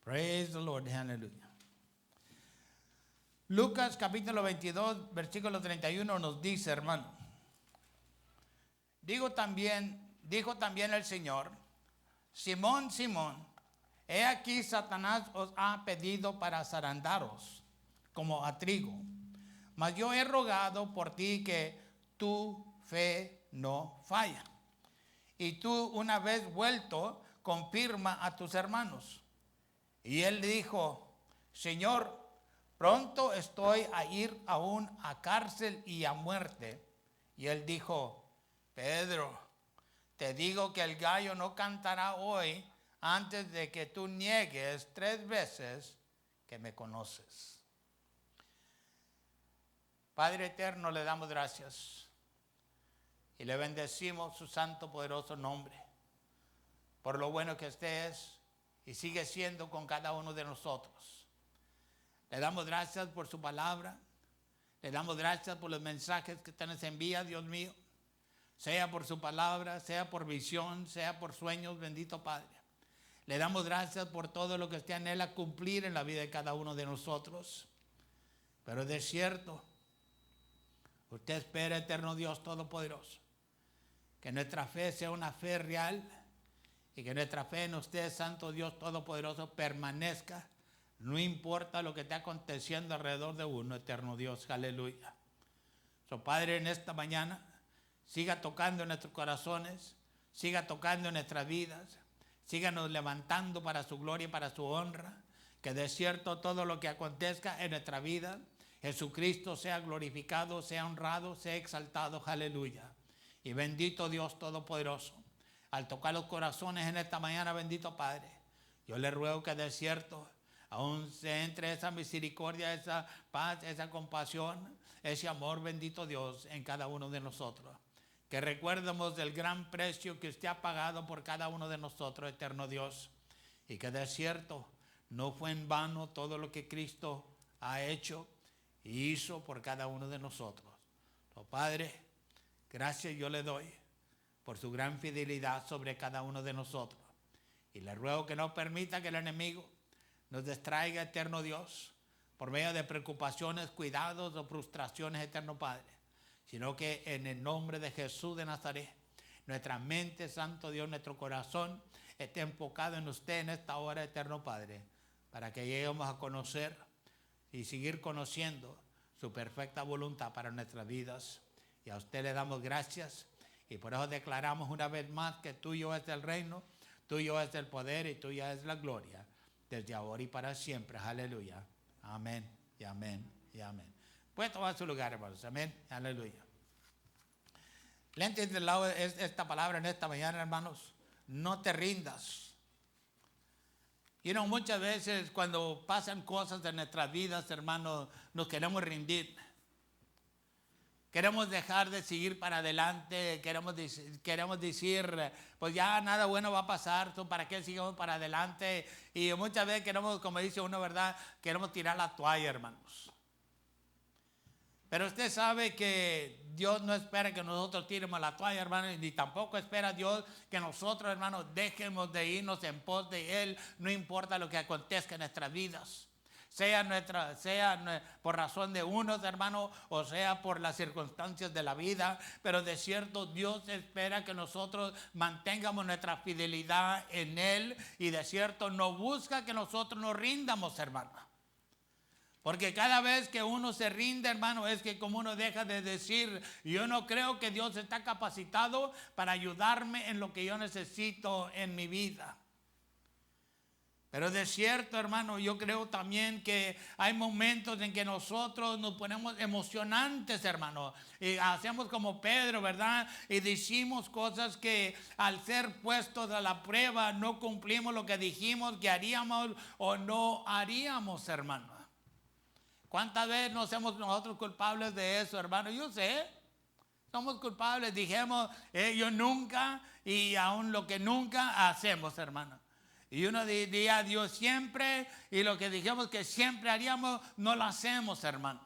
Praise the Lord, aleluya. Lucas capítulo 22, versículo 31 nos dice, hermano. Dijo también el Señor: Simón, Simón, he aquí Satanás os ha pedido para zarandaros como a trigo, mas yo he rogado por ti que tu fe no falla. Y tú, una vez vuelto, confirma a tus hermanos. Y él dijo: Señor, pronto estoy a ir aún a cárcel y a muerte. Y él dijo: Pedro, te digo que el gallo no cantará hoy antes de que tú niegues 3 veces que me conoces. Padre eterno, le damos gracias y le bendecimos su santo poderoso nombre por lo bueno que usted es y sigue siendo con cada uno de nosotros. Le damos gracias por su palabra, le damos gracias por los mensajes que usted nos envía, Dios mío, sea por su palabra, sea por visión, sea por sueños, bendito Padre. Le damos gracias por todo lo que usted anhela cumplir en la vida de cada uno de nosotros. Pero de cierto, usted espera, eterno Dios Todopoderoso, que nuestra fe sea una fe real y que nuestra fe en usted, Santo Dios Todopoderoso, permanezca. No importa lo que esté aconteciendo alrededor de uno, eterno Dios, aleluya. Padre, en esta mañana, siga tocando en nuestros corazones, siga tocando en nuestras vidas, síganos levantando para su gloria y para su honra. Que de cierto todo lo que acontezca en nuestra vida, Jesucristo sea glorificado, sea honrado, sea exaltado, aleluya. Y bendito Dios Todopoderoso, al tocar los corazones en esta mañana, bendito Padre, yo le ruego que de cierto aún se entre esa misericordia, esa paz, esa compasión, ese amor, bendito Dios, en cada uno de nosotros. Que recuerdemos del gran precio que usted ha pagado por cada uno de nosotros, eterno Dios. Y que de cierto no fue en vano todo lo que Cristo ha hecho y hizo por cada uno de nosotros. Padre, gracias yo le doy por su gran fidelidad sobre cada uno de nosotros. Y le ruego que no permita que el enemigo nos distraiga, eterno Dios, por medio de preocupaciones, cuidados o frustraciones, eterno Padre. Sino que en el nombre de Jesús de Nazaret, nuestra mente, Santo Dios, nuestro corazón esté enfocado en usted en esta hora, eterno Padre, para que lleguemos a conocer y seguir conociendo su perfecta voluntad para nuestras vidas. Y a usted le damos gracias y por eso declaramos una vez más que tuyo es el reino, tuyo es el poder y tuya es la gloria, desde ahora y para siempre. Aleluya. Amén y amén y amén. Puede tomar su lugar, hermanos. Amén. Aleluya. Le he entendido esta palabra en esta mañana, hermanos. No te rindas. Muchas veces cuando pasan cosas en nuestras vidas, hermanos, nos queremos rendir. Queremos dejar de seguir para adelante. Queremos decir, pues ya nada bueno va a pasar. ¿Para qué sigamos para adelante? Y muchas veces queremos, como dice uno, ¿verdad? Queremos tirar la toalla, hermanos. Pero usted sabe que Dios no espera que nosotros tiremos la toalla, hermanos, ni tampoco espera Dios que nosotros, hermanos, dejemos de irnos en pos de Él, no importa lo que acontezca en nuestras vidas. Sea por razón de unos, hermanos, o sea por las circunstancias de la vida. Pero de cierto Dios espera que nosotros mantengamos nuestra fidelidad en Él. Y de cierto no busca que nosotros nos rindamos, hermanos. Porque cada vez que uno se rinde, hermano, es que como uno deja de decir, yo no creo que Dios está capacitado para ayudarme en lo que yo necesito en mi vida. Pero de cierto, hermano, yo creo también que hay momentos en que nosotros nos ponemos emocionantes, hermano. Y hacemos como Pedro, ¿verdad? Y decimos cosas que al ser puestos a la prueba no cumplimos lo que dijimos que haríamos o no haríamos, hermano. ¿Cuántas veces nos hacemos nosotros culpables de eso, hermano? Yo sé, somos culpables. Dijimos, yo nunca y aún lo que nunca hacemos, hermano. Y uno diría Dios siempre y lo que dijimos que siempre haríamos, no lo hacemos, hermano.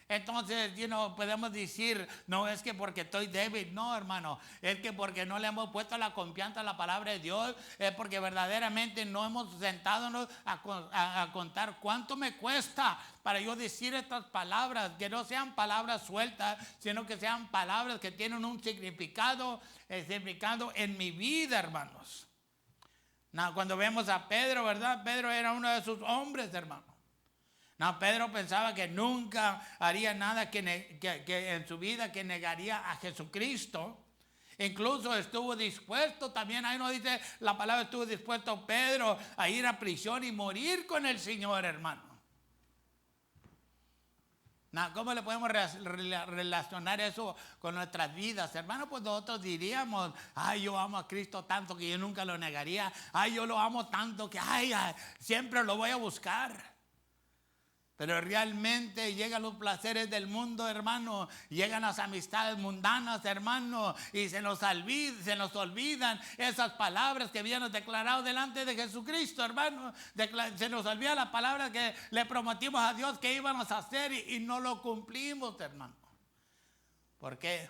Entonces, podemos decir, no es que porque estoy débil, no, hermano, es que porque no le hemos puesto la confianza a la palabra de Dios, es porque verdaderamente no hemos sentado a contar cuánto me cuesta para yo decir estas palabras, que no sean palabras sueltas, sino que sean palabras que tienen un significado en mi vida, hermanos. Cuando vemos a Pedro, ¿verdad? Pedro era uno de sus hombres, hermano. Pedro pensaba que nunca haría nada que en su vida que negaría a Jesucristo. Incluso estuvo dispuesto, también ahí nos dice la palabra, estuvo dispuesto Pedro a ir a prisión y morir con el Señor, hermano. ¿Cómo le podemos relacionar eso con nuestras vidas, hermano? Pues nosotros diríamos, ay, yo amo a Cristo tanto que yo nunca lo negaría. Ay, yo lo amo tanto que siempre lo voy a buscar. Pero realmente llegan los placeres del mundo, hermano. Llegan las amistades mundanas, hermano. Y se nos olvidan esas palabras que habíamos declarado delante de Jesucristo, hermano. Se nos olvida la palabra que le prometimos a Dios que íbamos a hacer y no lo cumplimos, hermano. ¿Por qué?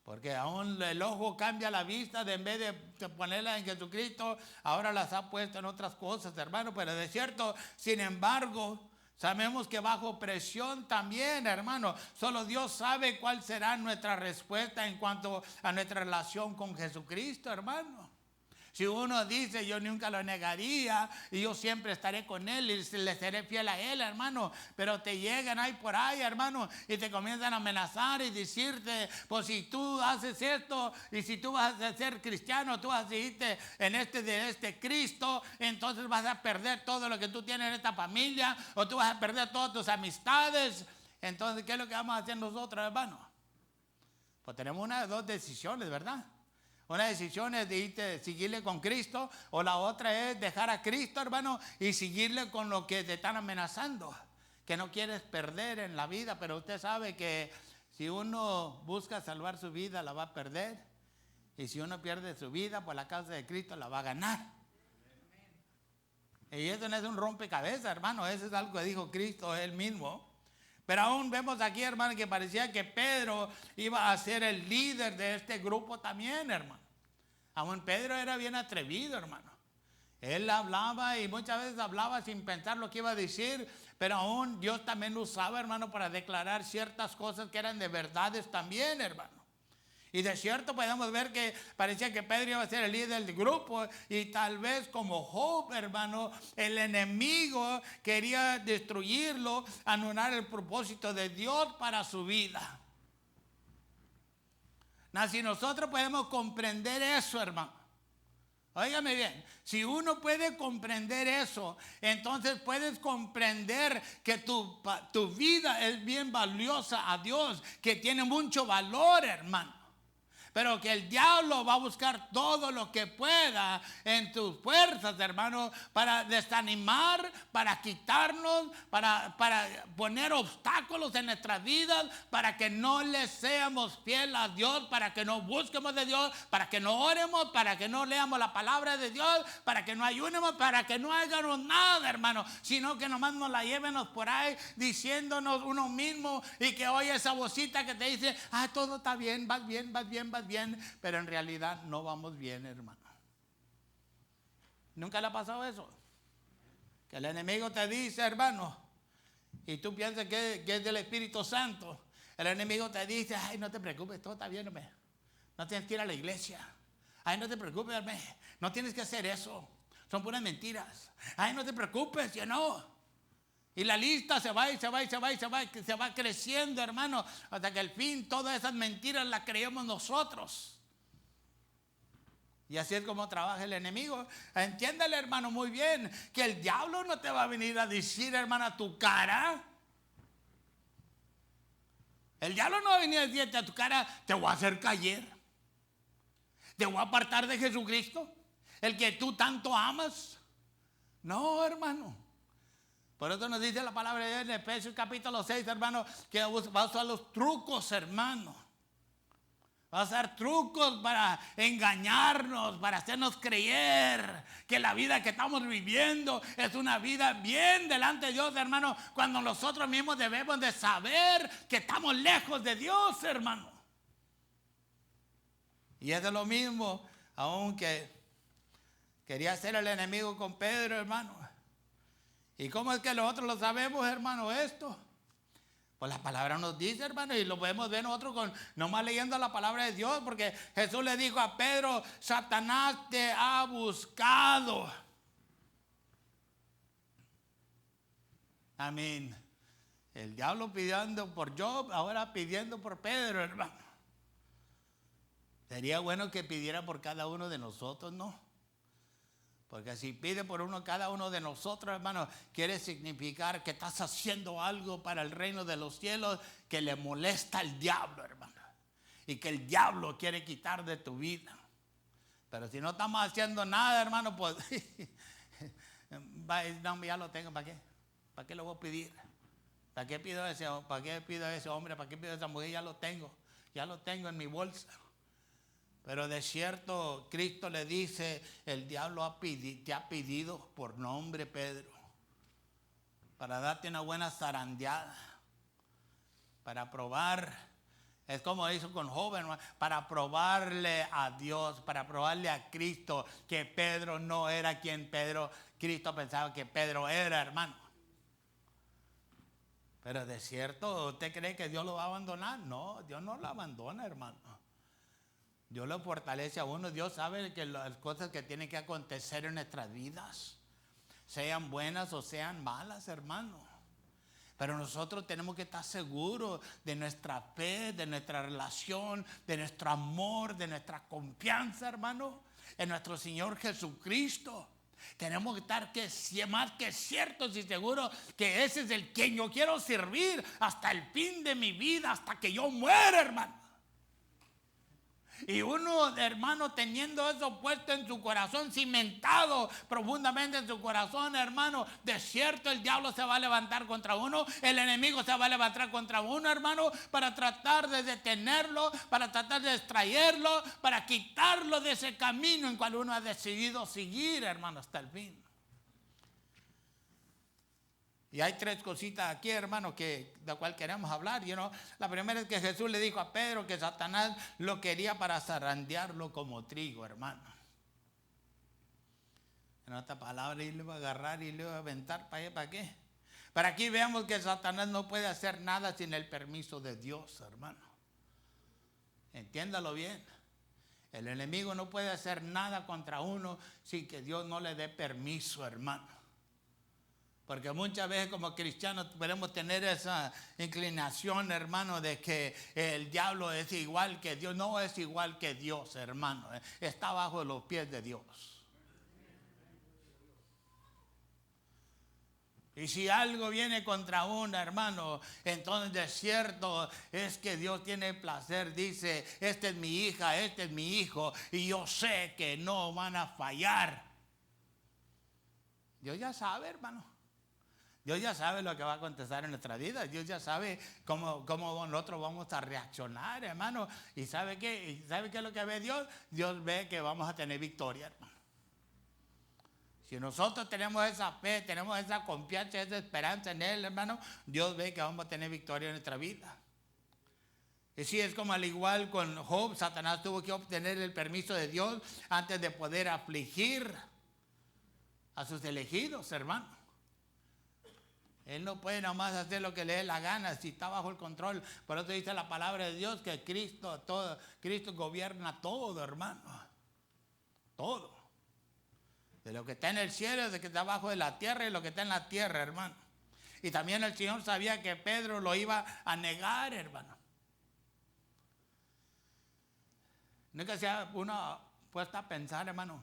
Porque aún el ojo cambia la vista, en vez de ponerla en Jesucristo, ahora las ha puesto en otras cosas, hermano. Pero de cierto, sin embargo, sabemos que bajo presión también, hermano, solo Dios sabe cuál será nuestra respuesta en cuanto a nuestra relación con Jesucristo, hermano. Si uno dice, yo nunca lo negaría y yo siempre estaré con Él y le seré fiel a Él, hermano, pero te llegan ahí por ahí, hermano, y te comienzan a amenazar y decirte, pues si tú haces esto y si tú vas a ser cristiano, tú vas a seguirte de este Cristo, entonces vas a perder todo lo que tú tienes en esta familia, o tú vas a perder todas tus amistades. Entonces, ¿qué es lo que vamos a hacer nosotros, hermano? Pues tenemos una de dos decisiones, ¿verdad? Una decisión es de seguirle con Cristo, o la otra es dejar a Cristo, hermano, y seguirle con lo que te están amenazando, que no quieres perder en la vida. Pero usted sabe que si uno busca salvar su vida, la va a perder, y si uno pierde su vida por la causa de Cristo, la va a ganar. Y eso no es un rompecabezas, hermano, eso es algo que dijo Cristo él mismo. Pero aún vemos aquí, hermano, que parecía que Pedro iba a ser el líder de este grupo también, hermano. Aún Pedro era bien atrevido, hermano. Él hablaba y muchas veces hablaba sin pensar lo que iba a decir, pero aún Dios también lo usaba, hermano, para declarar ciertas cosas que eran de verdades también, hermano. Y de cierto podemos ver que parecía que Pedro iba a ser el líder del grupo, y tal vez como Job, hermano, el enemigo quería destruirlo, anular el propósito de Dios para su vida. Si nosotros podemos comprender eso, hermano, óigame bien, si uno puede comprender eso, entonces puedes comprender que tu vida es bien valiosa a Dios, que tiene mucho valor, hermano. Pero que el diablo va a buscar todo lo que pueda en tus fuerzas, hermano, para desanimar, para quitarnos, para poner obstáculos en nuestras vidas, para que no le seamos fieles a Dios, para que no busquemos de Dios, para que no oremos, para que no leamos la palabra de Dios, para que no ayunemos, para que no hagamos nada, hermano, sino que nomás nos la llevenos por ahí diciéndonos uno mismo, y que oye esa vocita que te dice, todo está bien, vas bien, vas bien, vas bien, pero en realidad no vamos bien, hermano. ¿Nunca le ha pasado eso? Que el enemigo te dice, hermano, y tú piensas que es del Espíritu Santo. El enemigo te dice, no te preocupes, todo está bien, hombre. No tienes que ir a la iglesia. No te preocupes, hombre. No tienes que hacer eso. Son puras mentiras. No te preocupes, ya no. Y la lista se va creciendo, hermano, hasta que al fin todas esas mentiras las creemos nosotros. Y así es como trabaja el enemigo. Entiéndale, hermano, muy bien, que el diablo no te va a venir a decir, hermano, a tu cara. El diablo no va a venir a decirte a tu cara, te voy a hacer caer, te voy a apartar de Jesucristo, el que tú tanto amas. No, hermano. Por eso nos dice la palabra de Dios en Efesios capítulo 6, hermano, que va a usar los trucos, hermano. Va a usar trucos para engañarnos, para hacernos creer que la vida que estamos viviendo es una vida bien delante de Dios, hermano, cuando nosotros mismos debemos de saber que estamos lejos de Dios, hermano. Y es de lo mismo, aunque quería hacer el enemigo con Pedro, hermano. ¿Y cómo es que nosotros lo sabemos, hermano, esto? Pues la palabra nos dice, hermano, y lo podemos ver nosotros con nomás leyendo la palabra de Dios, porque Jesús le dijo a Pedro: Satanás te ha buscado. Amén. El diablo pidiendo por Job, ahora pidiendo por Pedro, hermano. Sería bueno que pidiera por cada uno de nosotros, ¿no? Porque si pide por cada uno de nosotros, hermano, quiere significar que estás haciendo algo para el reino de los cielos que le molesta al diablo, hermano. Y que el diablo quiere quitar de tu vida. Pero si no estamos haciendo nada, hermano, pues no, ya lo tengo, ¿para qué? ¿Para qué lo voy a pedir? ¿Para qué pido a ese hombre? ¿Para qué pido a esa mujer? Ya lo tengo en mi bolsa. Pero de cierto, Cristo le dice: el diablo te ha pedido por nombre, Pedro, para darte una buena zarandeada, para probar. Es como hizo con Job, para probarle a Dios, para probarle a Cristo que Pedro no era quien Cristo pensaba que Pedro era, hermano. Pero de cierto, ¿usted cree que Dios lo va a abandonar? No, Dios no lo abandona, hermano. Dios lo fortalece a uno. Dios sabe que las cosas que tienen que acontecer en nuestras vidas, sean buenas o sean malas, hermano. Pero nosotros tenemos que estar seguros de nuestra fe, de nuestra relación, de nuestro amor, de nuestra confianza, hermano, en nuestro Señor Jesucristo. Tenemos que estar más que ciertos y seguros que ese es el quien yo quiero servir hasta el fin de mi vida, hasta que yo muera, hermano. Y uno, hermano, teniendo eso puesto en su corazón, cimentado profundamente en su corazón, hermano, de cierto el diablo se va a levantar contra uno, el enemigo se va a levantar contra uno, hermano, para tratar de detenerlo, para tratar de extraerlo, para quitarlo de ese camino en cual uno ha decidido seguir, hermano, hasta el fin. Y hay tres cositas aquí, hermano, de cual queremos hablar. La primera es que Jesús le dijo a Pedro que Satanás lo quería para zarandearlo como trigo, hermano. En otra palabra, y le iba a agarrar y le iba a aventar para allá, ¿para qué? Para aquí veamos que Satanás no puede hacer nada sin el permiso de Dios, hermano. Entiéndalo bien. El enemigo no puede hacer nada contra uno sin que Dios no le dé permiso, hermano. Porque muchas veces como cristianos podemos tener esa inclinación, hermano, de que el diablo es igual que Dios. No es igual que Dios, hermano. Está bajo los pies de Dios. Y si algo viene contra uno, hermano, entonces de cierto es que Dios tiene placer. Dice: esta es mi hija, este es mi hijo, y yo sé que no van a fallar. Dios ya sabe, hermano. Dios ya sabe lo que va a acontecer en nuestra vida. Dios ya sabe cómo nosotros vamos a reaccionar, hermano. ¿Y sabe qué? ¿Sabe qué es lo que ve Dios? Dios ve que vamos a tener victoria, hermano. Si nosotros tenemos esa fe, tenemos esa confianza, esa esperanza en Él, hermano, Dios ve que vamos a tener victoria en nuestra vida. Y sí, es como al igual con Job, Satanás tuvo que obtener el permiso de Dios antes de poder afligir a sus elegidos, hermano. Él no puede nomás hacer lo que le dé la gana si está bajo el control. Por eso dice la palabra de Dios que Cristo gobierna todo, hermano. Todo. De lo que está en el cielo, de lo que está abajo de la tierra y lo que está en la tierra, hermano. Y también el Señor sabía que Pedro lo iba a negar, hermano. Nunca se ha uno puesto a pensar, hermano,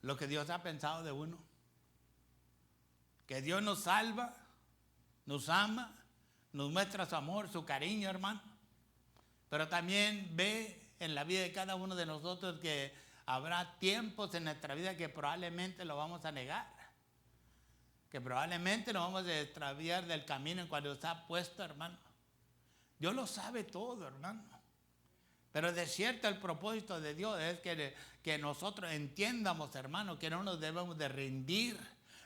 lo que Dios ha pensado de uno. Que Dios nos salva, nos ama, nos muestra su amor, su cariño, hermano. Pero también ve en la vida de cada uno de nosotros que habrá tiempos en nuestra vida que probablemente lo vamos a negar. Que probablemente nos vamos a extraviar del camino en cual nos ha puesto, hermano. Dios lo sabe todo, hermano. Pero de cierto el propósito de Dios es que nosotros entiendamos, hermano, que no nos debemos de rendir,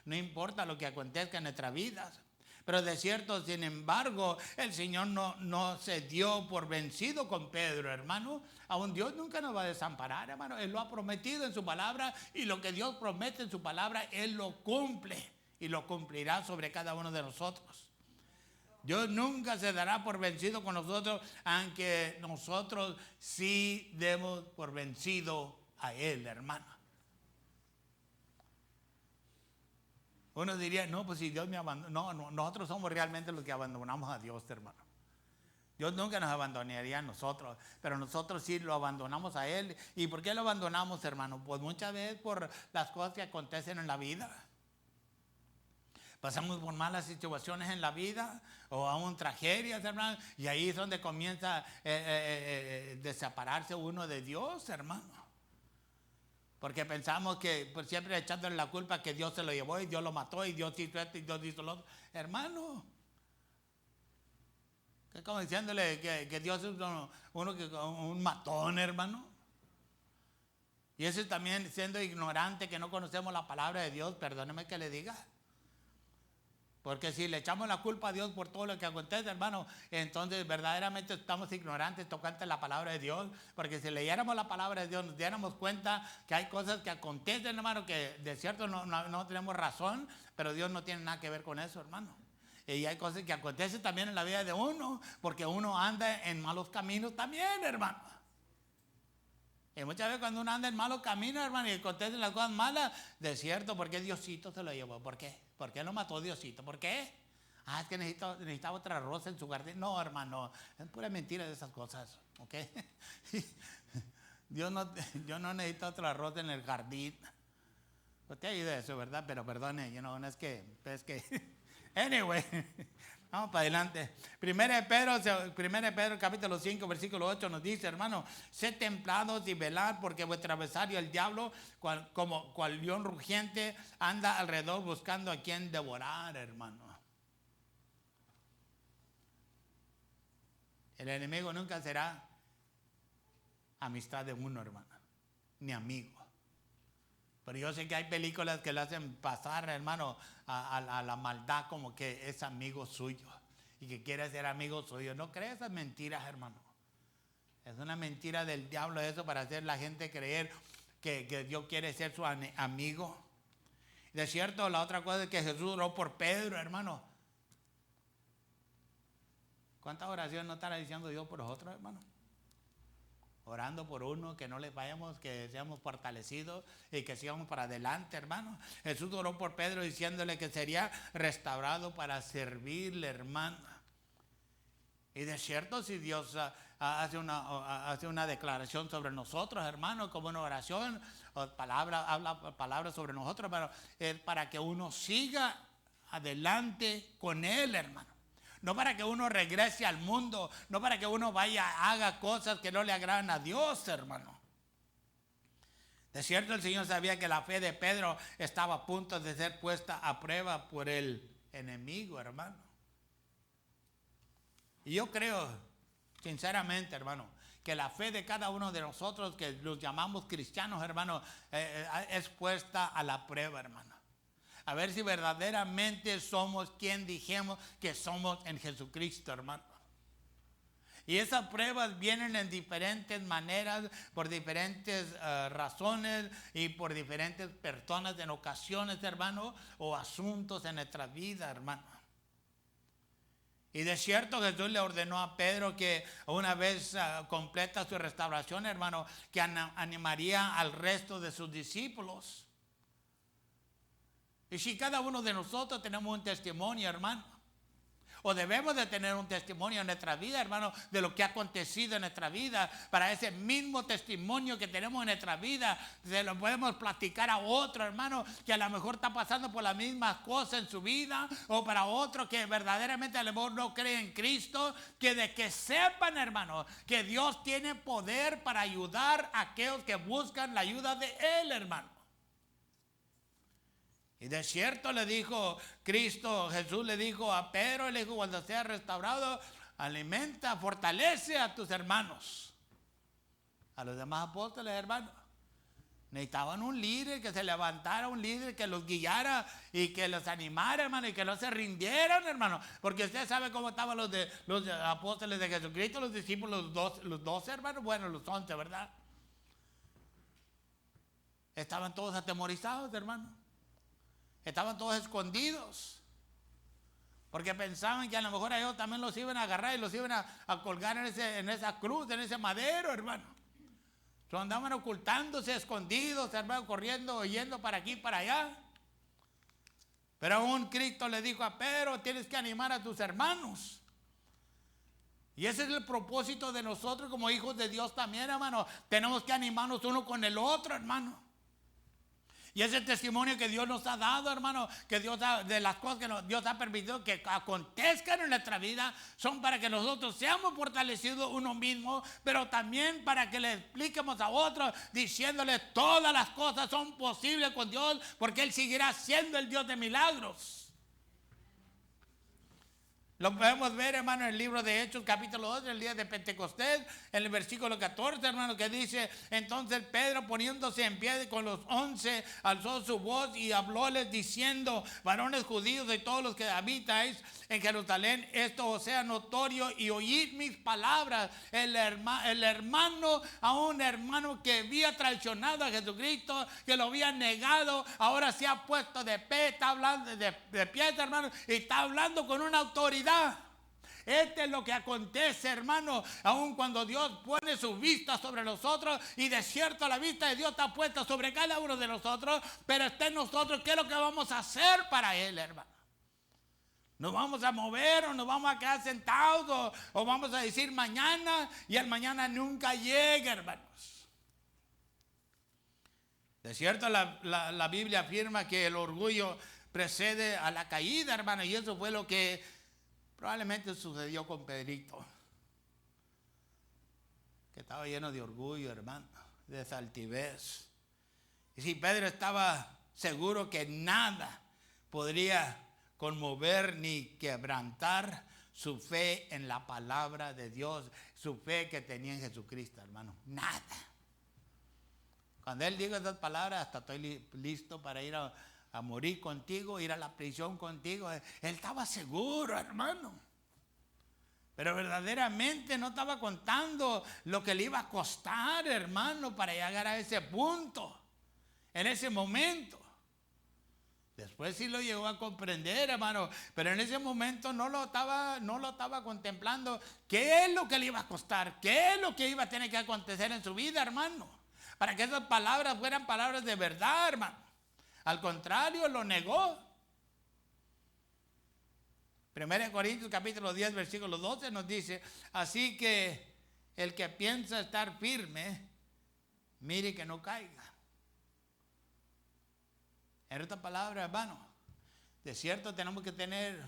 no importa lo que acontezca en nuestras vidas. Pero de cierto, sin embargo, el Señor no se dio por vencido con Pedro, hermano. Aún Dios nunca nos va a desamparar, hermano. Él lo ha prometido en su palabra, y lo que Dios promete en su palabra, Él lo cumple y lo cumplirá sobre cada uno de nosotros. Dios nunca se dará por vencido con nosotros, aunque nosotros sí demos por vencido a Él, hermano. Uno diría, no, pues si Dios me abandonó. No, nosotros somos realmente los que abandonamos a Dios, hermano. Dios nunca nos abandonaría a nosotros, pero nosotros sí lo abandonamos a Él. ¿Y por qué lo abandonamos, hermano? Pues muchas veces por las cosas que acontecen en la vida. Pasamos por malas situaciones en la vida, o aún tragedias, hermano, y ahí es donde comienza a desapararse uno de Dios, hermano. Porque pensamos que pues, siempre echándole la culpa que Dios se lo llevó y Dios lo mató y Dios hizo esto y Dios hizo lo otro. Hermano, que como diciéndole que Dios es un matón, hermano. Y eso también siendo ignorante, que no conocemos la palabra de Dios, perdóneme que le diga. Porque si le echamos la culpa a Dios por todo lo que acontece, hermano, entonces verdaderamente estamos ignorantes tocante la palabra de Dios. Porque si leyéramos la palabra de Dios, nos diéramos cuenta que hay cosas que acontecen, hermano, que de cierto no tenemos razón, pero Dios no tiene nada que ver con eso, hermano. Y hay cosas que acontecen también en la vida de uno, porque uno anda en malos caminos también, hermano. Y muchas veces cuando uno anda en malos caminos, hermano, y acontecen las cosas malas, de cierto, ¿por qué Diosito se lo llevó? ¿Por qué? ¿Por qué lo mató Diosito? ¿Por qué? Es que necesitaba otra rosa en su jardín. No, hermano, es pura mentira de esas cosas, ¿ok? Yo no necesito otra rosa en el jardín. Usted ha oído eso, ¿verdad? Pero perdone, no es que anyway, vamos para adelante. Primera de Pedro capítulo 5 versículo 8 nos dice, hermano, sed templados y velad, porque vuestro adversario el diablo, cual león rugiente, anda alrededor buscando a quien devorar, hermano. El enemigo nunca será amistad de uno, hermano, ni amigo. Pero yo sé que hay películas que le hacen pasar, hermano, a la maldad como que es amigo suyo y que quiere ser amigo suyo. No creas esas mentiras, hermano. Es una mentira del diablo eso, para hacer la gente creer que Dios quiere ser su amigo. De cierto, la otra cosa es que Jesús oró por Pedro, hermano. ¿Cuántas oraciones no estará diciendo Dios por los otros, hermano? Orando por uno, que no le vayamos, que seamos fortalecidos y que sigamos para adelante, hermano. Jesús oró por Pedro diciéndole que sería restaurado para servirle, hermano. Y de cierto, si Dios hace una declaración sobre nosotros, hermano, como una oración, habla palabras sobre nosotros, hermano, es para que uno siga adelante con Él, hermano. No para que uno regrese al mundo, no para que uno haga cosas que no le agradan a Dios, hermano. De cierto, el Señor sabía que la fe de Pedro estaba a punto de ser puesta a prueba por el enemigo, hermano. Y yo creo, sinceramente, hermano, que la fe de cada uno de nosotros, que los llamamos cristianos, hermano, es puesta a la prueba, hermano. A ver si verdaderamente somos quien dijimos que somos en Jesucristo, hermano. Y esas pruebas vienen en diferentes maneras, por diferentes razones y por diferentes personas en ocasiones, hermano, o asuntos en nuestra vida, hermano. Y de cierto Jesús le ordenó a Pedro que una vez completa su restauración, hermano, que animaría al resto de sus discípulos. Y si cada uno de nosotros tenemos un testimonio, hermano, o debemos de tener un testimonio en nuestra vida, hermano, de lo que ha acontecido en nuestra vida, para ese mismo testimonio que tenemos en nuestra vida, se lo podemos platicar a otro, hermano, que a lo mejor está pasando por las mismas cosas en su vida, o para otro que verdaderamente a lo mejor no cree en Cristo, que sepan, hermano, que Dios tiene poder para ayudar a aquellos que buscan la ayuda de Él, hermano. Y de cierto le dijo Jesús le dijo a Pedro, le dijo, cuando sea restaurado, alimenta, fortalece a tus hermanos. a los demás apóstoles, hermano. Necesitaban un líder que se levantara, un líder que los guiara y que los animara, hermano, y que no se rindieran, hermano. Porque usted sabe cómo estaban los apóstoles de Jesucristo, los discípulos, los 12, hermano, bueno, los 11, ¿verdad? Estaban todos atemorizados, hermano. Estaban todos escondidos. Porque pensaban que a lo mejor a ellos también los iban a agarrar y los iban a colgar en esa cruz, en ese madero, hermano. Andaban ocultándose, escondidos, hermano, corriendo, yendo para aquí, para allá. Pero aún Cristo le dijo a Pedro, tienes que animar a tus hermanos. Y ese es el propósito de nosotros como hijos de Dios también, hermano. Tenemos que animarnos uno con el otro, hermano. Y ese testimonio que Dios nos ha dado, hermano, que de las cosas que Dios ha permitido que acontezcan en nuestra vida, son para que nosotros seamos fortalecidos uno mismo, pero también para que le expliquemos a otros, diciéndole todas las cosas son posibles con Dios, porque Él seguirá siendo el Dios de milagros. Lo podemos ver, hermano, en el libro de Hechos, capítulo 2, el día de Pentecostés, en el versículo 14, hermano, que dice, entonces Pedro, poniéndose en pie con los 11, alzó su voz y hablóles diciendo, varones judíos y todos los que habitáis en Jerusalén, esto os sea notorio y oíd mis palabras. El hermano, a un hermano que había traicionado a Jesucristo, que lo había negado, ahora se ha puesto de pie, está hablando de pie, hermano, y está hablando con una autoridad. Este es lo que acontece, hermano, aun cuando Dios pone su vista sobre nosotros, y de cierto la vista de Dios está puesta sobre cada uno de nosotros, pero está en nosotros qué es lo que vamos a hacer para Él, hermano. Nos vamos a mover o nos vamos a quedar sentados o vamos a decir mañana, y el mañana nunca llega, hermanos. De cierto la Biblia afirma que el orgullo precede a la caída, hermano, y eso fue lo que probablemente sucedió con Pedrito, que estaba lleno de orgullo, hermano, de esa altivez. Y si Pedro estaba seguro que nada podría conmover ni quebrantar su fe en la palabra de Dios, su fe que tenía en Jesucristo, hermano, nada. Cuando él dijo esas palabras, hasta estoy listo para ir a morir contigo, ir a la prisión contigo. Él estaba seguro, hermano. Pero verdaderamente no estaba contando lo que le iba a costar, hermano, para llegar a ese punto, en ese momento. Después sí lo llegó a comprender, hermano, pero en ese momento no lo estaba contemplando. ¿Qué es lo que le iba a costar? ¿Qué es lo que iba a tener que acontecer en su vida, hermano? Para que esas palabras fueran palabras de verdad, hermano. Al contrario, lo negó. 1 Corintios capítulo 10, versículo 12 nos dice, así que el que piensa estar firme, mire que no caiga. En otras palabras, hermano, de cierto tenemos que tener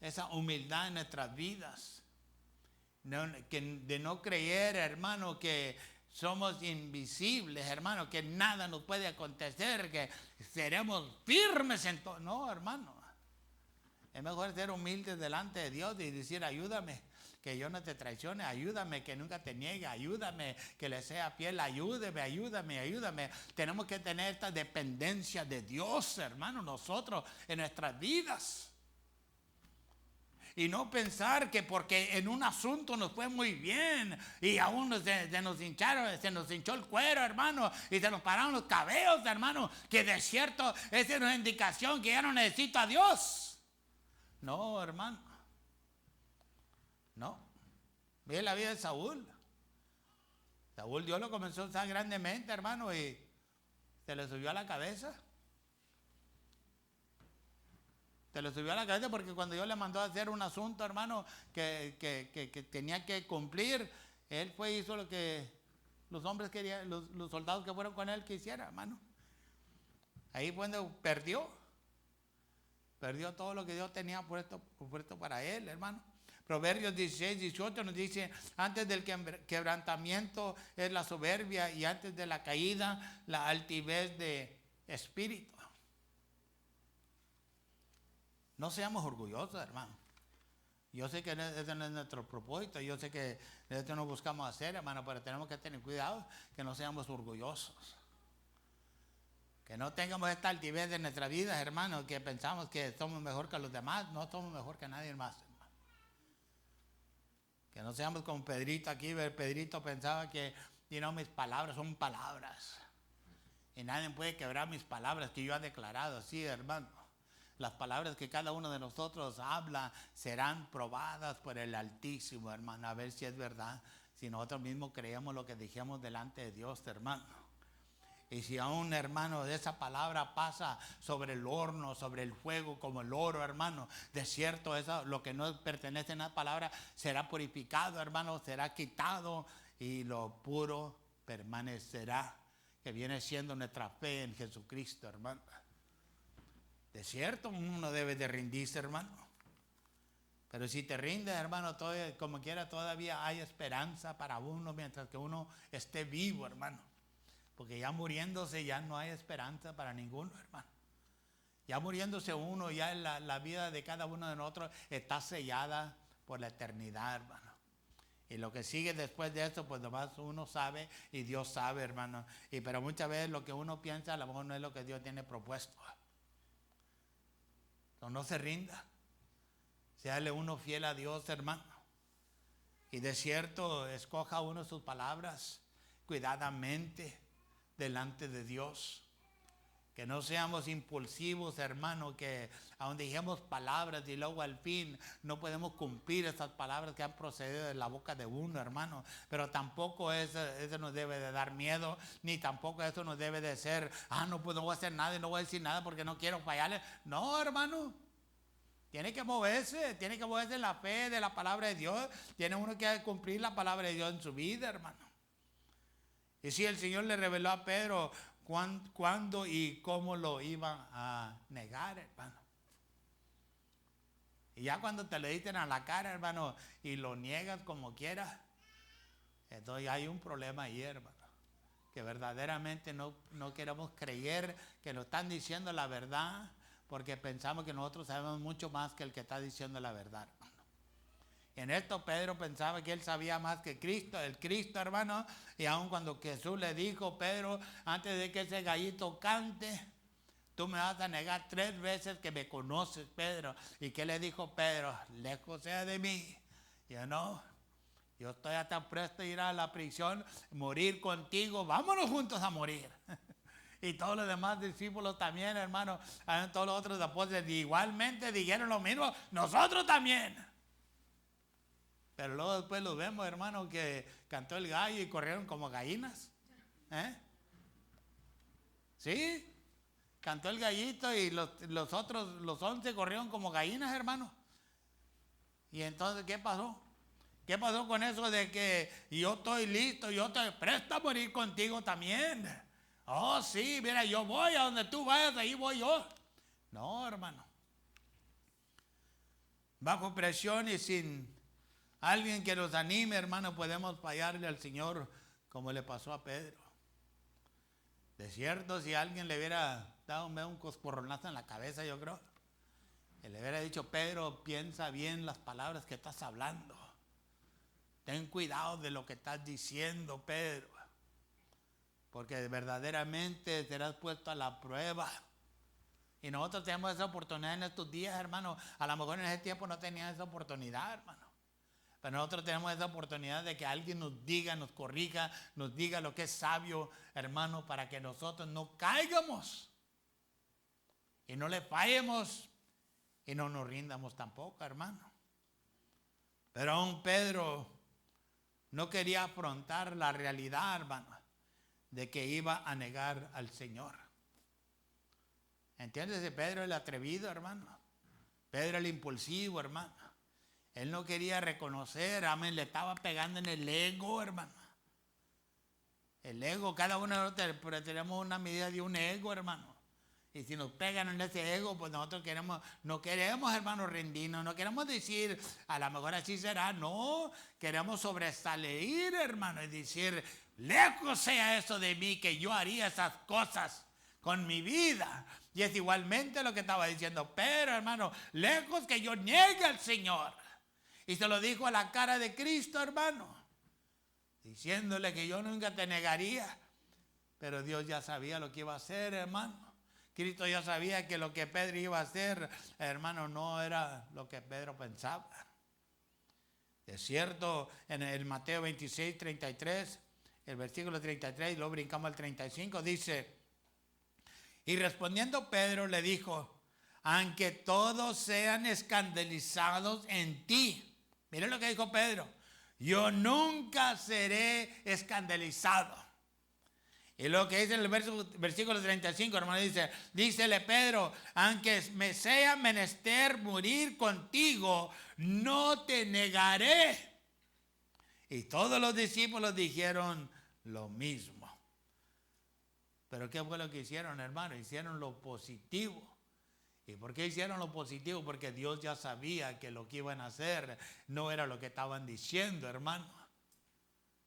esa humildad en nuestras vidas. De no creer, hermano, que somos invisibles, hermano, que nada nos puede acontecer, que seremos firmes en todo. No, hermano. Es mejor ser humildes delante de Dios y decir, ayúdame, que yo no te traicione, ayúdame, que nunca te niegue, ayúdame, que le sea fiel, ayúdame. Tenemos que tener esta dependencia de Dios, hermano, nosotros en nuestras vidas. Y no pensar que porque en un asunto nos fue muy bien y aún se nos hinchó el cuero, hermano, y se nos pararon los cabellos, hermano, que de cierto esa es una indicación que ya no necesito a Dios. No, hermano. No. Mire la vida de Saúl. Saúl, Dios lo comenzó a usar grandemente, hermano, y se le subió a la cabeza. Se le subió a la cabeza porque cuando Dios le mandó a hacer un asunto, hermano, que tenía que cumplir, él fue y hizo lo que los hombres querían, los soldados que fueron con él que hiciera, hermano. Ahí fue donde perdió todo lo que Dios tenía puesto para él, hermano. Proverbios 16, 18 nos dice, antes del quebrantamiento es la soberbia y antes de la caída la altivez de espíritu. No seamos orgullosos, hermano. Yo sé que ese no es nuestro propósito, yo sé que esto no buscamos hacer, hermano, pero tenemos que tener cuidado que no seamos orgullosos. Que no tengamos esta altivez en nuestra vida, hermano, que pensamos que somos mejor que los demás. No somos mejor que nadie más, hermano. Que no seamos como Pedrito aquí. Pedrito pensaba que, mis palabras son palabras. Y nadie puede quebrar mis palabras que yo he declarado. Sí, hermano. Las palabras que cada uno de nosotros habla serán probadas por el Altísimo, hermano. A ver si es verdad. Si nosotros mismos creemos lo que dijimos delante de Dios, hermano. Y si a un hermano de esa palabra pasa sobre el horno, sobre el fuego, como el oro, hermano, de cierto, eso, lo que no pertenece a la palabra será purificado, hermano, será quitado y lo puro permanecerá, que viene siendo nuestra fe en Jesucristo, hermano. De cierto, uno debe de rendirse, hermano. Pero si te rindes, hermano, como quiera, todavía hay esperanza para uno mientras que uno esté vivo, hermano. Porque ya muriéndose ya no hay esperanza para ninguno, hermano. Ya muriéndose uno, ya la vida de cada uno de nosotros está sellada por la eternidad, hermano. Y lo que sigue después de esto, pues nomás uno sabe y Dios sabe, hermano. Pero muchas veces lo que uno piensa a lo mejor no es lo que Dios tiene propuesto. Entonces no se rinda. Séale uno fiel a Dios, hermano. Y de cierto, escoja uno sus palabras cuidadamente delante de Dios. Que no seamos impulsivos, hermano, que aun dijimos palabras y luego al fin no podemos cumplir esas palabras que han procedido de la boca de uno, hermano. Pero tampoco eso nos debe de dar miedo, ni tampoco eso nos debe de ser, no, pues no voy a hacer nada y no voy a decir nada porque no quiero fallarle. No, hermano. Tiene que moverse en la fe de la palabra de Dios. Tiene uno que cumplir la palabra de Dios en su vida, hermano. Y si el Señor le reveló a Pedro cuándo y cómo lo iba a negar, hermano. Y ya cuando te le dicen a la cara, hermano, y lo niegas como quieras, entonces hay un problema ahí, hermano. Que verdaderamente no queremos creer que lo están diciendo la verdad, porque pensamos que nosotros sabemos mucho más que el que está diciendo la verdad, hermano. En esto Pedro pensaba que él sabía más que Cristo, el Cristo, hermano. Y aun cuando Jesús le dijo, Pedro, antes de que ese gallito cante, tú me vas a negar 3 veces que me conoces, Pedro. ¿Y qué le dijo Pedro? Lejos sea de mí. Yo estoy hasta presto a ir a la prisión, morir contigo. Vámonos juntos a morir. Y todos los demás discípulos también, hermano. Todos los otros apóstoles igualmente dijeron lo mismo. Nosotros también. Pero luego después los vemos, hermano, que cantó el gallo y corrieron como gallinas. ¿Sí? Cantó el gallito y los otros, los 11 corrieron como gallinas, hermano. Y entonces, ¿qué pasó? ¿Qué pasó con eso de que yo estoy listo, yo estoy presto a morir contigo también? Oh, sí, mira, yo voy a donde tú vayas, ahí voy yo. No, hermano. Bajo presión y sin alguien que nos anime, hermano, podemos fallarle al Señor como le pasó a Pedro. De cierto, si alguien le hubiera dado un coscorronazo en la cabeza, yo creo, que le hubiera dicho, Pedro, piensa bien las palabras que estás hablando. Ten cuidado de lo que estás diciendo, Pedro, porque verdaderamente serás puesto a la prueba. Y nosotros tenemos esa oportunidad en estos días, hermano. A lo mejor en ese tiempo no tenían esa oportunidad, hermano. Pero nosotros tenemos esa oportunidad de que alguien nos diga, nos corrija, nos diga lo que es sabio, hermano, para que nosotros no caigamos y no le fallemos y no nos rindamos tampoco, hermano. Pero aún Pedro no quería afrontar la realidad, hermano, de que iba a negar al Señor. ¿Entiendes? Pedro el atrevido, hermano. Pedro el impulsivo, hermano. Él no quería reconocer, amén, le estaba pegando en el ego, hermano. El ego, cada uno de nosotros tenemos una medida de un ego, hermano. Y si nos pegan en ese ego, pues nosotros no queremos, hermano, rendirnos, no queremos decir, a lo mejor así será, no, queremos sobresalir, hermano, y decir, lejos sea eso de mí, que yo haría esas cosas con mi vida. Y es igualmente lo que estaba diciendo Pedro, hermano, lejos que yo niegue al Señor. Y se lo dijo a la cara de Cristo, hermano, diciéndole que yo nunca te negaría. Pero Dios ya sabía lo que iba a hacer, hermano. Cristo ya sabía que lo que Pedro iba a hacer, hermano, no era lo que Pedro pensaba. Es cierto, en el Mateo 26, 33, el versículo 33, y luego brincamos al 35, dice: y respondiendo Pedro le dijo: aunque todos sean escandalizados en ti. Miren lo que dijo Pedro: yo nunca seré escandalizado. Y lo que dice en el versículo 35, hermano, dícele Pedro: aunque me sea menester morir contigo, no te negaré. Y todos los discípulos dijeron lo mismo. Pero ¿qué fue lo que hicieron, hermano? Hicieron lo positivo. ¿Y por qué hicieron lo positivo? Porque Dios ya sabía que lo que iban a hacer no era lo que estaban diciendo, hermano.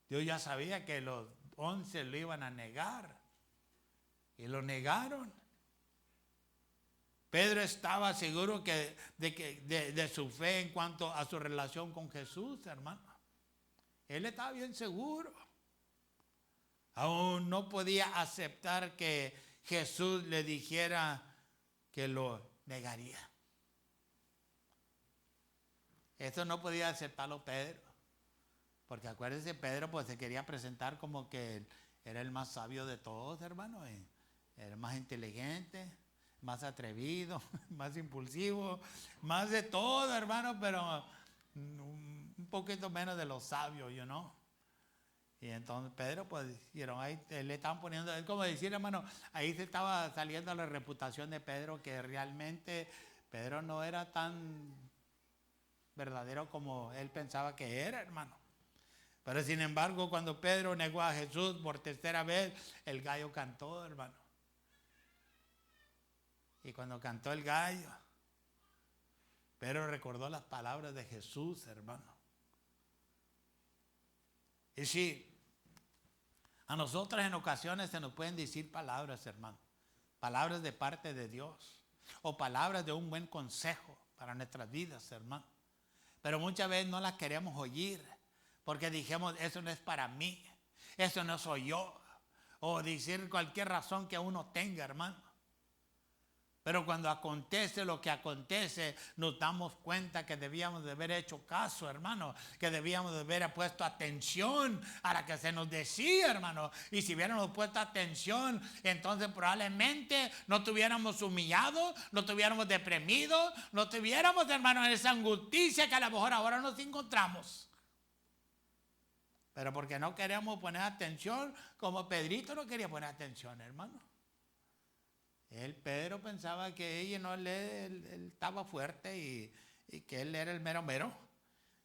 Dios ya sabía que los 11 lo iban a negar. Y lo negaron. Pedro estaba seguro de su fe en cuanto a su relación con Jesús, hermano. Él estaba bien seguro. Aún no podía aceptar que Jesús le dijera que lo negaría. Eso no podía aceptarlo Pedro. Porque acuérdense, Pedro pues se quería presentar como que era el más sabio de todos, hermano. Era más inteligente, más atrevido, más impulsivo, más de todo, hermano, pero un poquito menos de los sabios, you know. Y entonces Pedro, pues, ahí le estaban poniendo, es como decir, hermano, ahí se estaba saliendo la reputación de Pedro, que realmente Pedro no era tan verdadero como él pensaba que era, hermano. Pero sin embargo, cuando Pedro negó a Jesús por tercera vez, el gallo cantó, hermano. Y cuando cantó el gallo, Pedro recordó las palabras de Jesús, hermano. Y sí, a nosotros en ocasiones se nos pueden decir palabras, hermano. Palabras de parte de Dios. O palabras de un buen consejo para nuestras vidas, hermano. Pero muchas veces no las queremos oír. Porque dijimos, eso no es para mí. Eso no soy yo. O decir cualquier razón que uno tenga, hermano. Pero cuando acontece lo que acontece, nos damos cuenta que debíamos de haber hecho caso, hermano. Que debíamos de haber puesto atención a la que se nos decía, hermano. Y si hubiéramos puesto atención, entonces probablemente no tuviéramos humillado, no tuviéramos deprimido, no tuviéramos, hermano, esa angustia que a lo mejor ahora nos encontramos. Pero porque no queremos poner atención, como Pedrito no quería poner atención, hermano. Pedro pensaba que él estaba fuerte y que él era el mero mero.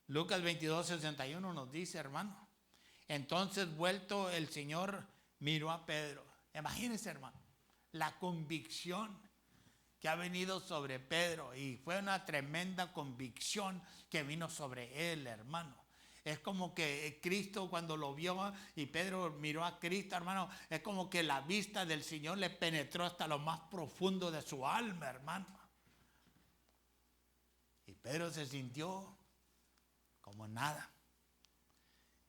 Lucas 22, 61 nos dice, hermano: entonces vuelto el Señor miró a Pedro. Imagínense, hermano, la convicción que ha venido sobre Pedro. Y fue una tremenda convicción que vino sobre él, hermano. Es como que Cristo cuando lo vio y Pedro miró a Cristo, hermano, es como que la vista del Señor le penetró hasta lo más profundo de su alma, hermano. Y Pedro se sintió como nada.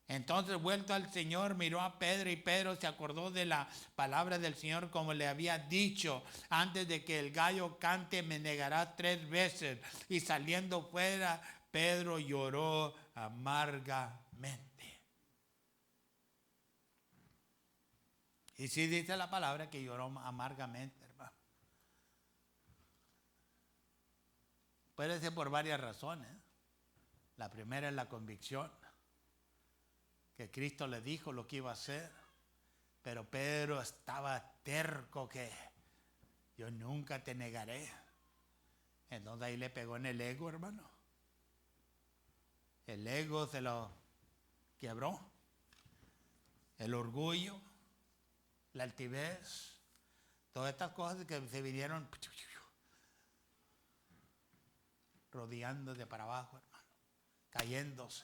Entonces, vuelto al Señor, miró a Pedro y Pedro se acordó de la palabra del Señor, como le había dicho: antes de que el gallo cante me negará 3 veces. Y saliendo fuera, Pedro lloró amargamente. Y sí dice la palabra que lloró amargamente, hermano. Puede ser por varias razones. La primera es la convicción, que Cristo le dijo lo que iba a hacer. Pero Pedro estaba terco que yo nunca te negaré. Entonces ahí le pegó en el ego, hermano. El ego se lo quebró. El orgullo, la altivez, todas estas cosas que se vinieron rodeándose para abajo, hermano, cayéndose.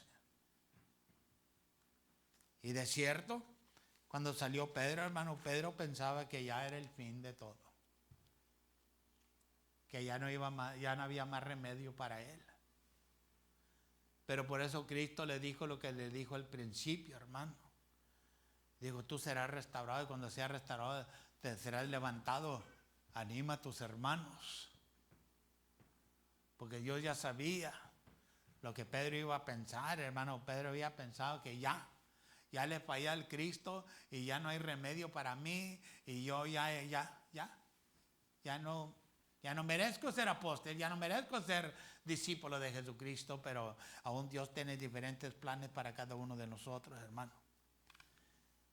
Y de cierto, cuando salió Pedro, hermano, Pedro pensaba que ya era el fin de todo. Que ya no había más remedio para él. Pero por eso Cristo le dijo lo que le dijo al principio, hermano. Dijo, tú serás restaurado y cuando seas restaurado te serás levantado. Anima a tus hermanos. Porque Dios ya sabía lo que Pedro iba a pensar, hermano. Pedro había pensado que ya le fallé al Cristo y ya no hay remedio para mí y yo ya no merezco ser apóstol, ya no merezco ser discípulo de Jesucristo, pero aún Dios tiene diferentes planes para cada uno de nosotros, hermano.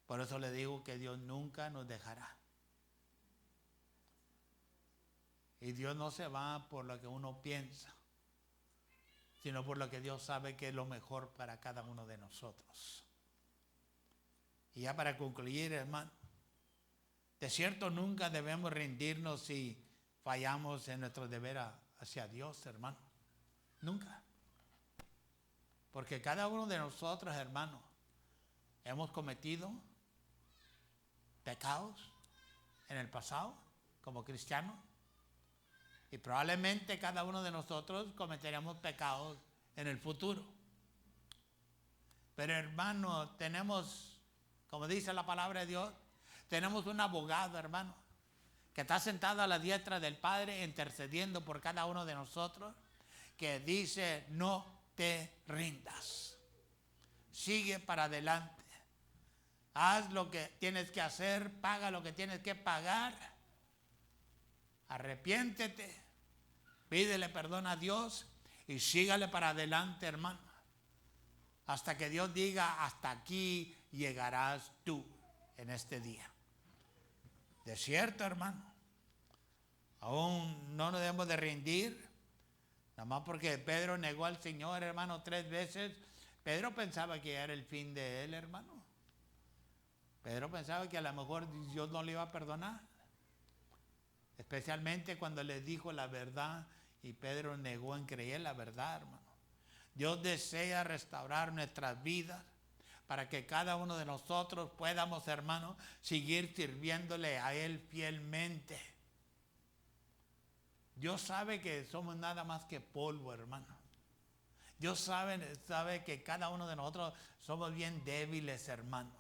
Por eso le digo que Dios nunca nos dejará. Y Dios no se va por lo que uno piensa, sino por lo que Dios sabe que es lo mejor para cada uno de nosotros. Y ya para concluir, hermano, de cierto nunca debemos rendirnos si fallamos en nuestro deber hacia Dios, hermano. Nunca. Porque cada uno de nosotros, hermano, hemos cometido pecados en el pasado como cristianos. Y probablemente cada uno de nosotros cometeremos pecados en el futuro. Pero hermano, tenemos, como dice la palabra de Dios, tenemos un abogado, hermano, que está sentado a la diestra del Padre intercediendo por cada uno de nosotros, que dice, no te rindas. Sigue para adelante. Haz lo que tienes que hacer, paga lo que tienes que pagar. Arrepiéntete, pídele perdón a Dios y sígale para adelante, hermano. Hasta que Dios diga, hasta aquí llegarás tú en este día. De cierto, hermano, aún no nos debemos de rendir, nada más porque Pedro negó al Señor, hermano, 3 veces. Pedro pensaba que era el fin de él, hermano. Pedro pensaba que a lo mejor Dios no le iba a perdonar. Especialmente cuando le dijo la verdad y Pedro negó en creer la verdad, hermano. Dios desea restaurar nuestras vidas para que cada uno de nosotros podamos, hermano, seguir sirviéndole a Él fielmente. Dios sabe que somos nada más que polvo, hermano. Dios sabe que cada uno de nosotros somos bien débiles, hermano.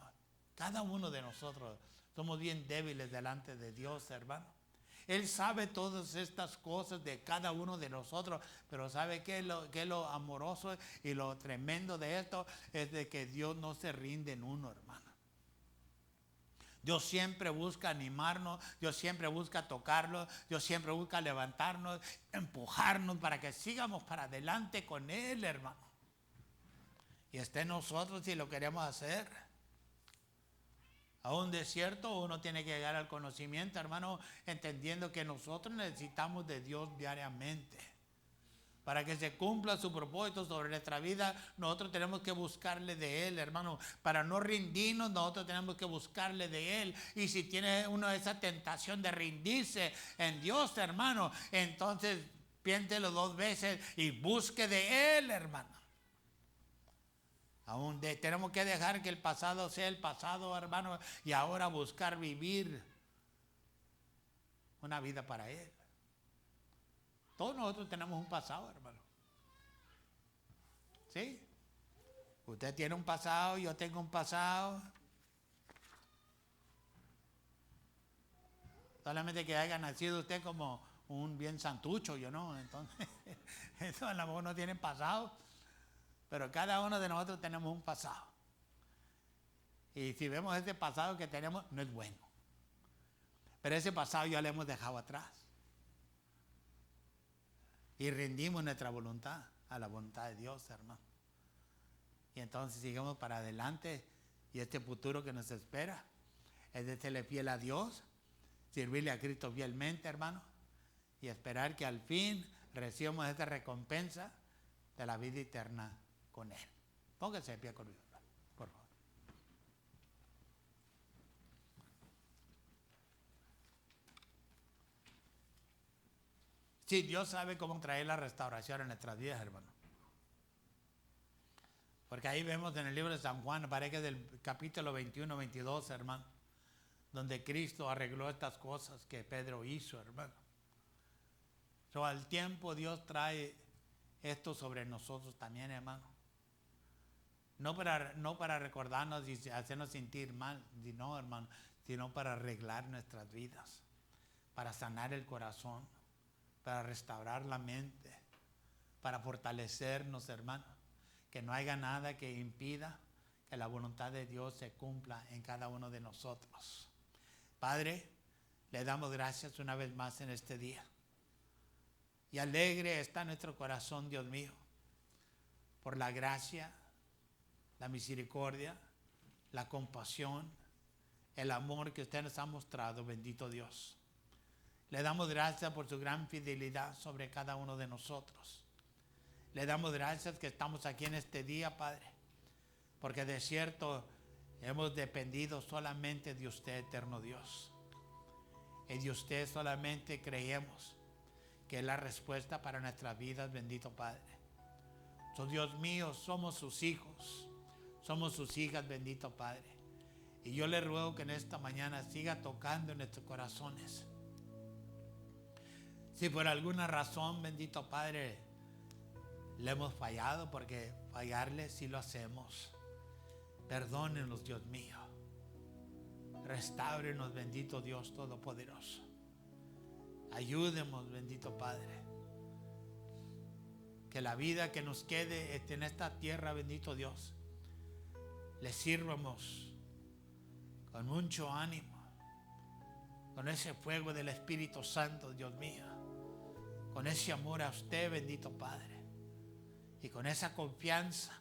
Cada uno de nosotros somos bien débiles delante de Dios, hermano. Él sabe todas estas cosas de cada uno de nosotros, pero ¿sabe qué es lo amoroso y lo tremendo de esto? Es de que Dios no se rinde en uno, hermano. Dios siempre busca animarnos, Dios siempre busca tocarnos, Dios siempre busca levantarnos, empujarnos para que sigamos para adelante con Él, hermano. Y esté en nosotros si lo queremos hacer. A un desierto uno tiene que llegar al conocimiento, hermano, entendiendo que nosotros necesitamos de Dios diariamente. Para que se cumpla su propósito sobre nuestra vida, nosotros tenemos que buscarle de Él, hermano. Para no rendirnos, nosotros tenemos que buscarle de Él. Y si tiene uno esa tentación de rendirse en Dios, hermano, entonces piénselo 2 veces y busque de Él, hermano. Aún tenemos que dejar que el pasado sea el pasado, hermano, y ahora buscar vivir una vida para Él. Todos nosotros tenemos un pasado, hermano. ¿Sí? Usted tiene un pasado, yo tengo un pasado. Solamente que haya nacido usted como un bien santucho, yo no. Entonces, eso a lo mejor no tiene pasado. Pero cada uno de nosotros tenemos un pasado. Y si vemos ese pasado que tenemos, no es bueno. Pero ese pasado ya lo hemos dejado atrás. Y rendimos nuestra voluntad a la voluntad de Dios, hermano. Y entonces sigamos para adelante. Y este futuro que nos espera es de serle fiel a Dios, servirle a Cristo fielmente, hermano. Y esperar que al fin recibamos esta recompensa de la vida eterna con Él. Póngase de pie conmigo, por favor. Sí, Dios sabe cómo traer la restauración en nuestras vidas, hermano. Porque ahí vemos en el libro de San Juan, parece que es del capítulo 21, 22, hermano, donde Cristo arregló estas cosas que Pedro hizo, hermano. Al tiempo Dios trae esto sobre nosotros también, hermano. No para recordarnos y hacernos sentir mal, no, hermano, sino para arreglar nuestras vidas, para sanar el corazón, para restaurar la mente, para fortalecernos, hermano. Que no haya nada que impida que la voluntad de Dios se cumpla en cada uno de nosotros. Padre, le damos gracias una vez más en este día. Y alegre está nuestro corazón, Dios mío, por la gracia, la misericordia, la compasión, el amor que usted nos ha mostrado, bendito Dios. Le damos gracias por su gran fidelidad sobre cada uno de nosotros. Le damos gracias que estamos aquí en este día, Padre, porque de cierto hemos dependido solamente de usted, eterno Dios. Y de usted solamente creemos que es la respuesta para nuestras vidas, bendito Padre. So, Dios mío, somos sus hijos, somos sus hijas, bendito Padre. Y yo le ruego que en esta mañana siga tocando en nuestros corazones. Si por alguna razón, bendito Padre, le hemos fallado, porque fallarle sí lo hacemos. Perdónenos, Dios mío. Restáurenos, bendito Dios Todopoderoso. Ayúdenos, bendito Padre. Que la vida que nos quede en esta tierra, bendito Dios, le sirvamos con mucho ánimo, con ese fuego del Espíritu Santo, Dios mío, con ese amor a usted, bendito Padre, y con esa confianza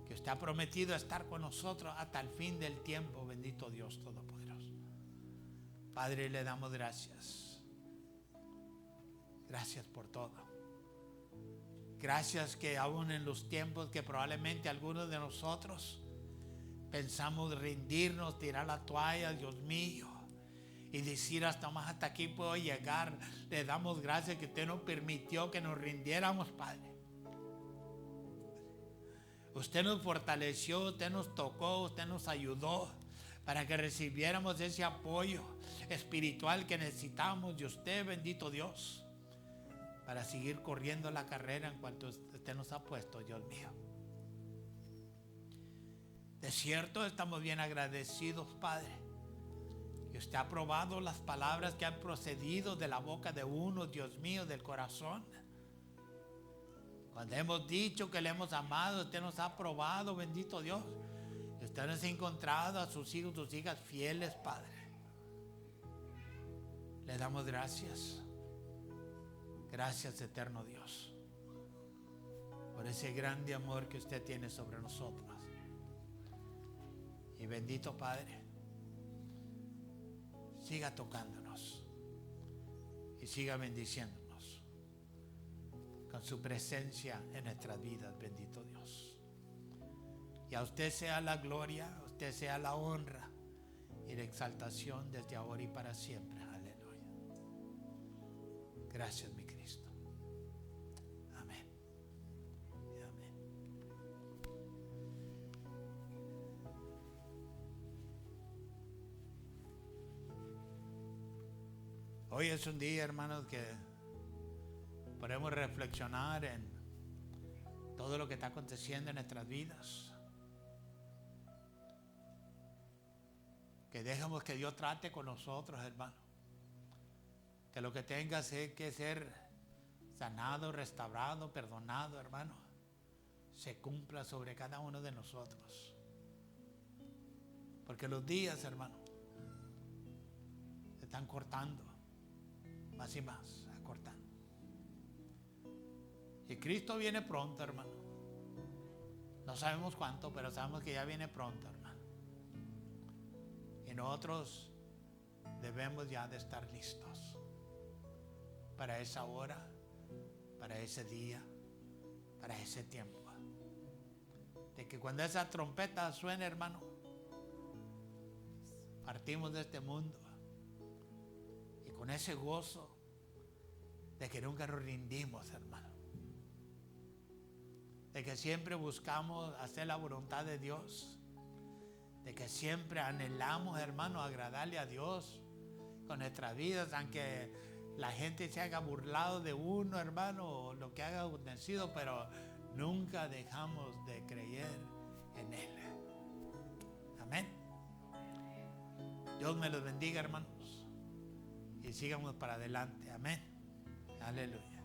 que usted ha prometido estar con nosotros hasta el fin del tiempo, bendito Dios Todopoderoso. Padre, le damos gracias. Gracias por todo. Gracias que aún en los tiempos que probablemente algunos de nosotros pensamos rendirnos, tirar la toalla, Dios mío, y decir hasta aquí puedo llegar, le damos gracias que usted nos permitió que nos rindiéramos, Padre. Usted nos fortaleció, usted nos tocó, usted nos ayudó para que recibiéramos ese apoyo espiritual que necesitamos de usted, bendito Dios, para seguir corriendo la carrera en cuanto usted nos ha puesto, Dios mío. De cierto, estamos bien agradecidos, Padre, que usted ha aprobado las palabras que han procedido de la boca de uno, Dios mío, del corazón. Cuando hemos dicho que le hemos amado, usted nos ha aprobado, bendito Dios. Usted nos ha encontrado a sus hijos, sus hijas fieles, Padre. Le damos gracias. Gracias, eterno Dios, por ese grande amor que usted tiene sobre nosotros. Y bendito Padre, siga tocándonos y siga bendiciéndonos con su presencia en nuestras vidas, bendito Dios. Y a usted sea la gloria, a usted sea la honra y la exaltación desde ahora y para siempre. Aleluya. Gracias, mi Cristo. Amén. Y amén. Hoy es un día, hermanos, que podemos reflexionar en todo lo que está aconteciendo en nuestras vidas. Que dejemos que Dios trate con nosotros, hermano. Que lo que tenga que ser sanado, restaurado, perdonado, hermano, se cumpla sobre cada uno de nosotros. Porque los días, hermano, se están cortando más y más, acortando. Y Cristo viene pronto, hermano. No sabemos cuánto, pero sabemos que ya viene pronto, hermano. Y nosotros debemos ya de estar listos para esa hora, para ese día, para ese tiempo. De que cuando esa trompeta suene, hermano, partimos de este mundo y con ese gozo de que nunca nos rindimos, hermano. De que siempre buscamos hacer la voluntad de Dios. De que siempre anhelamos, hermano, agradarle a Dios con nuestras vidas, aunque la gente se haya burlado de uno, hermano, o lo que haga acontecido, pero nunca dejamos de creer en Él. Amén. Dios me los bendiga, hermanos, y sigamos para adelante. Amén. Aleluya.